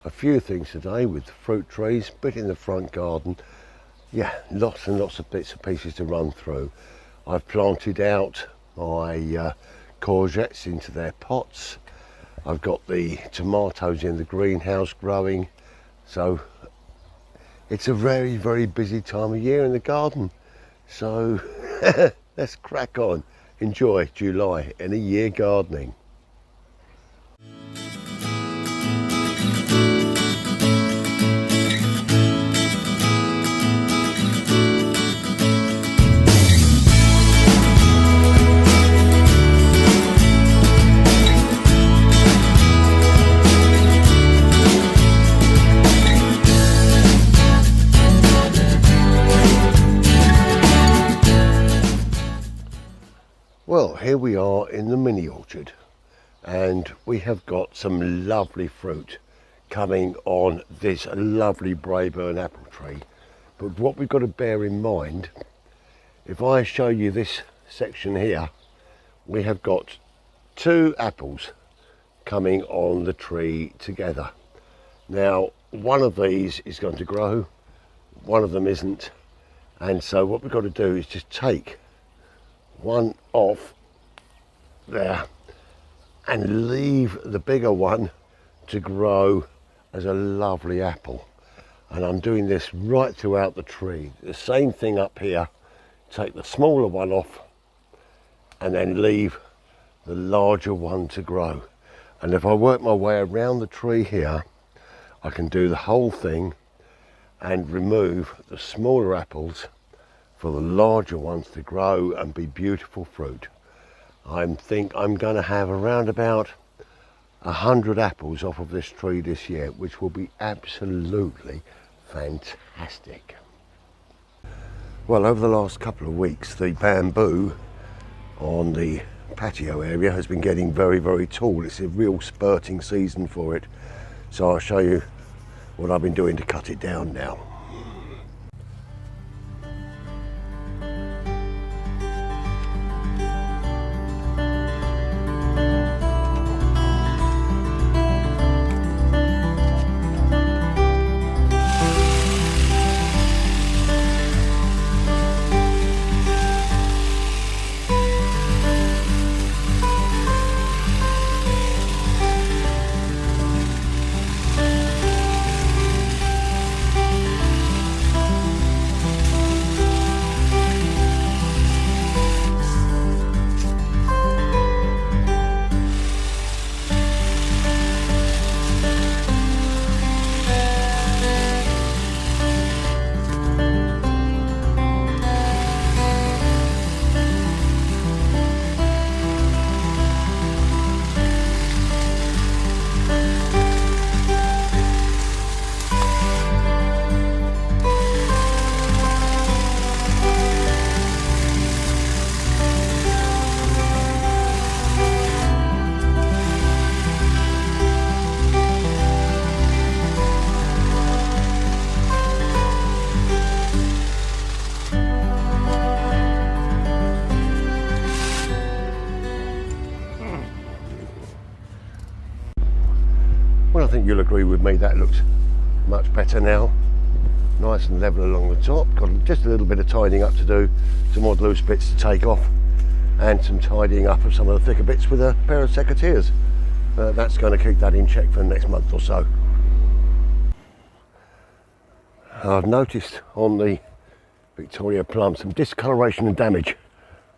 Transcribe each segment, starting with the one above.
A few things today with the fruit trees, bit in the front garden. Yeah, lots and lots of bits and pieces to run through. I've planted out my courgettes into their pots. I've got the tomatoes in the greenhouse growing. So it's a very, very busy time of year in the garden. So let's crack on. Enjoy July in a year gardening. Well, here we are in the mini orchard, and we have got some lovely fruit coming on this lovely Braeburn apple tree. But what we've got to bear in mind, if I show you this section here, we have got two apples coming on the tree together. Now, one of these is going to grow, one of them isn't, and so what we've got to do is just take one off there and leave the bigger one to grow as a lovely apple. And I'm doing this right throughout the tree. The same thing up here. Take the smaller one off and then leave the larger one to grow. And if I work my way around the tree here, I can do the whole thing and remove the smaller apples for the larger ones to grow and be beautiful fruit. I think I'm going to have around about 100 apples off of this tree this year, which will be absolutely fantastic. Well, over the last couple of weeks, the bamboo on the patio area has been getting very, very tall. It's a real spurting season for it. So I'll show you what I've been doing to cut it down now. Well, I think you'll agree with me, that looks much better now. Nice and level along the top. Got just a little bit of tidying up to do, some more loose bits to take off, and some tidying up of some of the thicker bits with a pair of secateurs. That's going to keep that in check for the next month or so. I've noticed on the Victoria plum some discoloration and damage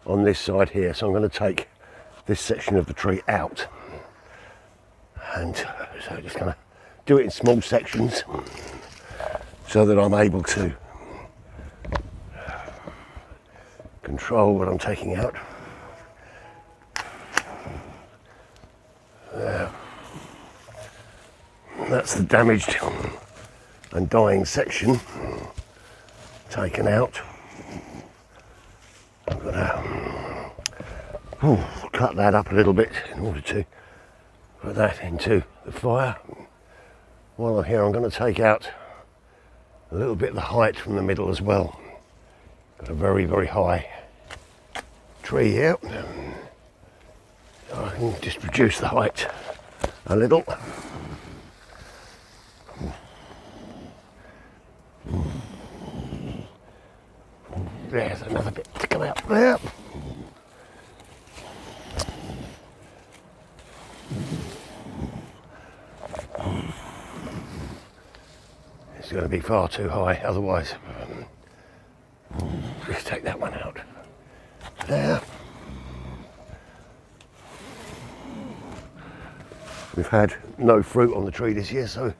on this side here, so I'm going to take this section of the tree out. And so just going to do it in small sections so that I'm able to control what I'm taking out. There. That's the damaged and dying section taken out. I'm going to cut that up a little bit in order to put that into the fire. While I'm here, I'm going to take out a little bit of the height from the middle as well. Got a very, very high tree here. So I can just reduce the height a little. There's another bit to come out there. It's going to be far too high otherwise. Let's take that one out. There. We've had no fruit on the tree this year, so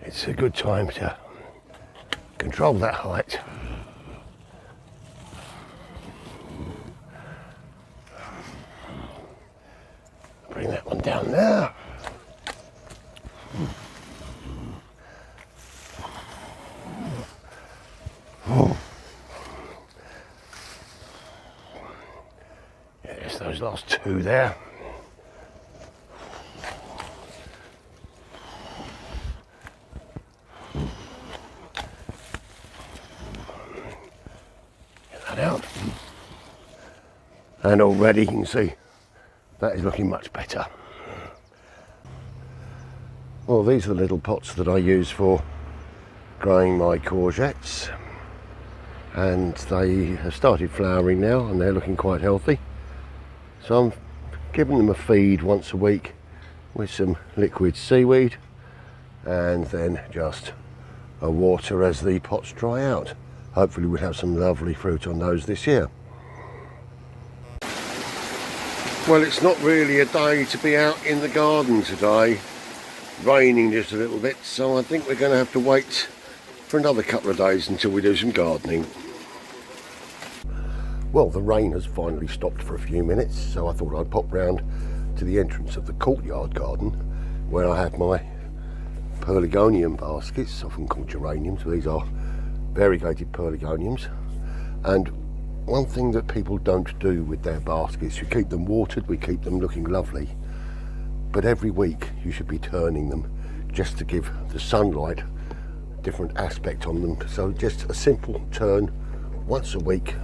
it's a good time to control that height. Bring that one down there. Yes, those last two there. Out, and already you can see that is looking much better. Well, these are the little pots that I use for growing my courgettes, and they have started flowering now and they're looking quite healthy, so I'm giving them a feed once a week with some liquid seaweed and then just a water as the pots dry out. Hopefully we'll have some lovely fruit on those this year. Well, it's not really a day to be out in the garden today. Raining just a little bit, so I think we're going to have to wait for another couple of days until we do some gardening. Well, the rain has finally stopped for a few minutes, so I thought I'd pop round to the entrance of the courtyard garden where I have my pelargonium baskets, often called geraniums. These are variegated pelargoniums, and one thing that people don't do with their baskets, you keep them watered, we keep them looking lovely, but every week you should be turning them just to give the sunlight a different aspect on them. So just a simple turn once a week,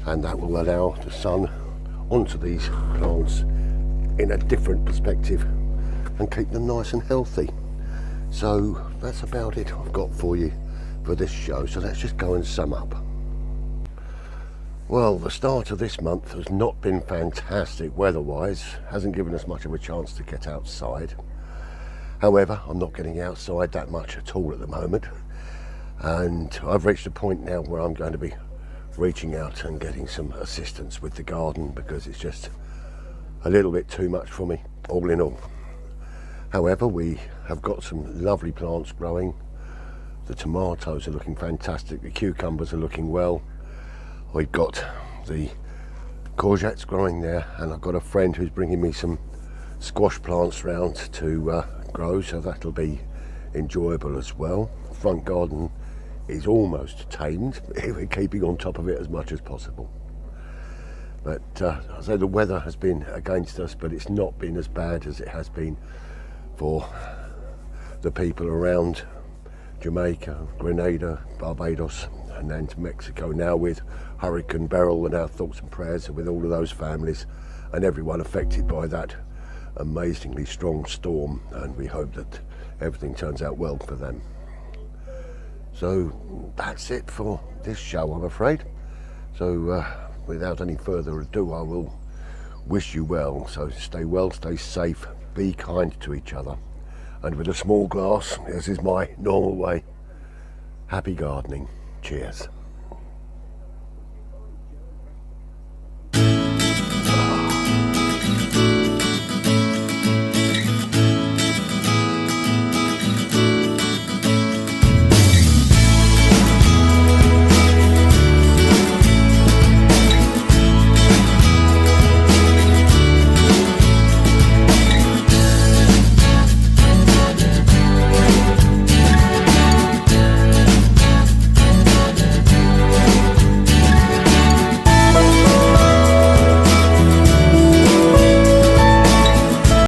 and that will allow the sun onto these plants in a different perspective and keep them nice and healthy. So that's about it I've got for you for this show, so let's just go and sum up. Well, the start of this month has not been fantastic weather-wise, hasn't given us much of a chance to get outside. However, I'm not getting outside that much at all at the moment, and I've reached a point now where I'm going to be reaching out and getting some assistance with the garden because it's just a little bit too much for me, all in all. However, we have got some lovely plants growing. The tomatoes are looking fantastic, the cucumbers are looking well. We've got the courgettes growing there, and I've got a friend who's bringing me some squash plants round to grow, so that'll be enjoyable as well. The front garden is almost tamed. We're keeping on top of it as much as possible. But I say the weather has been against us, but it's not been as bad as it has been for the people around Jamaica, Grenada, Barbados, and then to Mexico now with Hurricane Beryl, and our thoughts and prayers are with all of those families and everyone affected by that amazingly strong storm, and we hope that everything turns out well for them. So that's it for this show, I'm afraid. So without any further ado, I will wish you well. So stay well, stay safe, be kind to each other, and with a small glass, as is my normal way, happy gardening. Cheers.